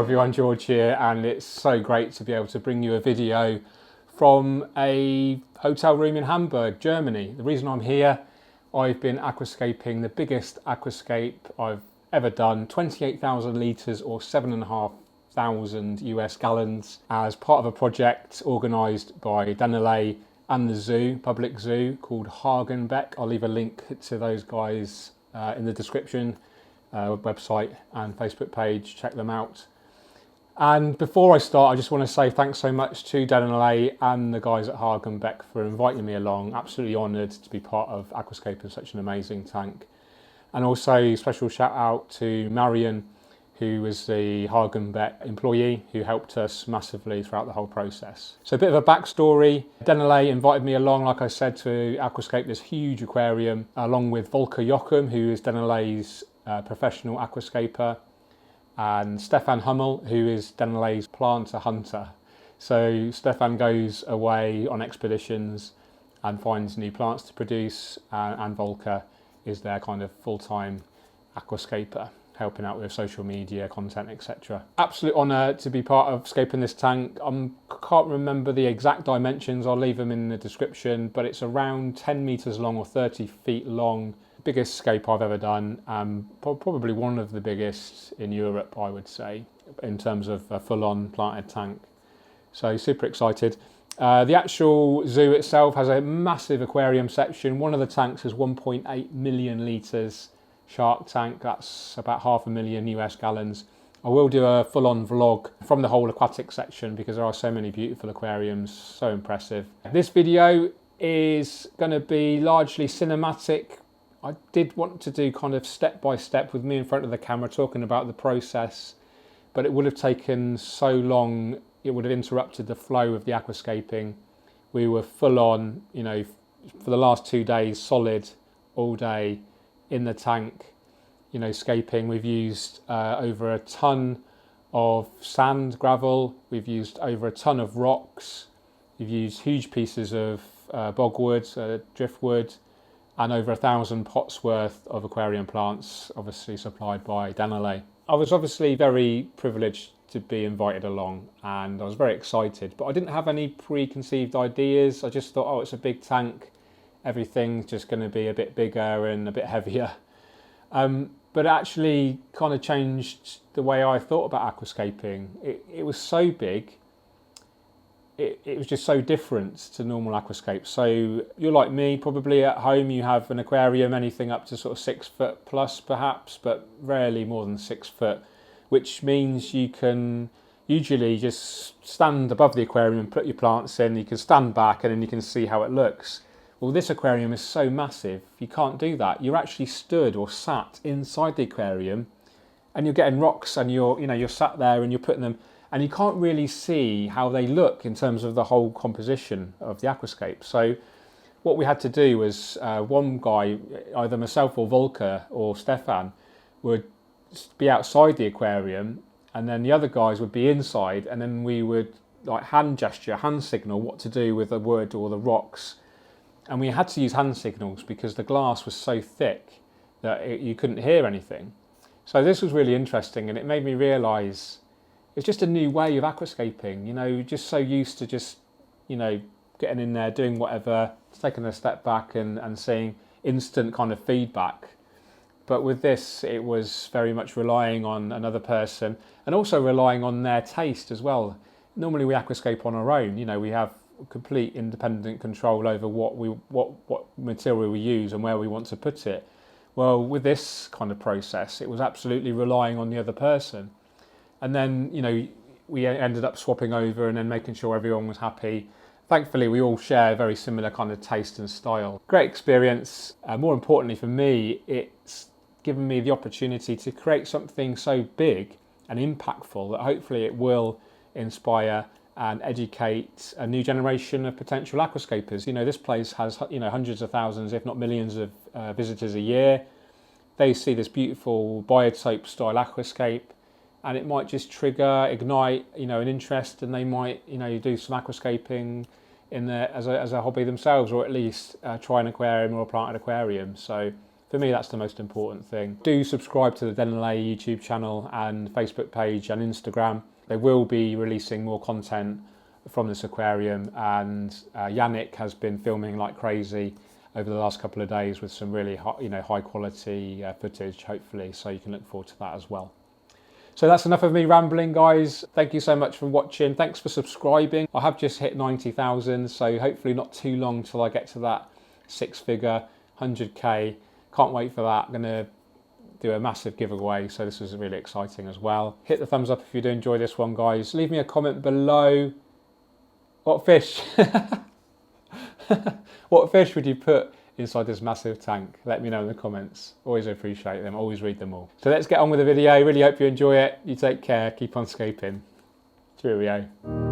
everyone, George here, and it's so great to be able to bring you a video from a hotel room in Hamburg, Germany. The reason I'm here, I've been aquascaping the biggest aquascape I've ever done, 28,000 litres or 7,500 US gallons, as part of a project organised by Dennerle and the zoo, public zoo, called Hagenbeck. I'll leave a link to those guys in the description, website and Facebook page, check them out. And before I start, I just want to say thanks so much to Dennerle and the guys at Hagenbeck for inviting me along. Absolutely honoured to be part of aquascaping such an amazing tank. And also special shout out to Marion, who was the Hagenbeck employee who helped us massively throughout the whole process. So a bit of a backstory. Dennerle invited me along, like I said, to aquascape this huge aquarium, along with Volker Jochum, who is Dennerle's professional aquascaper, and Stefan Hummel, who is Dennerle's planter hunter. So Stefan goes away on expeditions and finds new plants to produce, and Volker is their kind of full-time aquascaper, helping out with social media, content, etc. Absolute honour to be part of scaping this tank. I can't remember the exact dimensions, I'll leave them in the description, but it's around 10 metres long or 30 feet long. Biggest scape I've ever done, probably one of the biggest in Europe, I would say, in terms of a full-on planted tank. So super excited. The actual zoo itself has a massive aquarium section. One of the tanks is 1.8 million litres shark tank. That's about 500,000 US gallons. I will do a full-on vlog from the whole aquatic section because there are so many beautiful aquariums, so impressive. This video is going to be largely cinematic. I did want to do kind of step by step with me in front of the camera talking about the process, but it would have taken so long, it would have interrupted the flow of the aquascaping. We were full on, you know, for the last 2 days, solid all day in the tank, you know, scaping. We've used over a ton of sand, gravel. We've used over a ton of rocks. We've used huge pieces of bogwood, driftwood, and over 1,000 pots worth of aquarium plants, obviously supplied by Dennerle. I was obviously very privileged to be invited along, and I was very excited, but I didn't have any preconceived ideas. I just thought, oh, it's a big tank, everything's just going to be a bit bigger and a bit heavier. But it actually kind of changed the way I thought about aquascaping. It was so big. It was just so different to normal aquascapes. So you're like me, probably at home you have an aquarium, anything up to sort of 6 foot plus perhaps, but rarely more than 6 foot, which means you can usually just stand above the aquarium and put your plants in. You can stand back and then you can see how it looks. Well, this aquarium is so massive, you can't do that. You're actually stood or sat inside the aquarium and you're getting rocks and you're sat there and you're putting them, and you can't really see how they look in terms of the whole composition of the aquascape. So what we had to do was one guy, either myself or Volker or Stefan, would be outside the aquarium, and then the other guys would be inside, and then we would like hand gesture, hand signal what to do with the wood or the rocks. And we had to use hand signals because the glass was so thick that you couldn't hear anything. So this was really interesting, and it made me realise it's just a new way of aquascaping. You know, you're just so used to just, you know, getting in there, doing whatever, taking a step back and seeing instant kind of feedback. But with this, it was very much relying on another person and also relying on their taste as well. Normally we aquascape on our own. You know, we have complete independent control over what material we use and where we want to put it. Well, with this kind of process, it was absolutely relying on the other person. And then, you know, we ended up swapping over and then making sure everyone was happy. Thankfully, we all share a very similar kind of taste and style. Great experience. More importantly for me, it's given me the opportunity to create something so big and impactful that hopefully it will inspire and educate a new generation of potential aquascapers. You know, this place has, you know, hundreds of thousands, if not millions of visitors a year. They see this beautiful biotope style aquascape, and it might just trigger, ignite, you know, an interest, and they might, you know, do some aquascaping in there as a hobby themselves, or at least try an aquarium or a planted aquarium. So For me, that's the most important thing. Do subscribe to the Dennerle YouTube channel and Facebook page and Instagram. They will be releasing more content from this aquarium, and Yannick has been filming like crazy over the last couple of days with some really high quality footage, hopefully, so you can look forward to that as well. So that's enough of me rambling, guys. Thank you so much for watching. Thanks for subscribing. I have just hit 90,000, so hopefully not too long till I get to that 6-figure 100k. Can't wait for that. I'm gonna do a massive giveaway, so this is really exciting as well. Hit the thumbs up if you do enjoy this one, guys. Leave me a comment below. What fish? What fish would you put inside this massive tank? Let me know in the comments. Always appreciate them, always read them all. So let's get on with the video. Really hope you enjoy it. You take care, keep on scaping. Cheerio.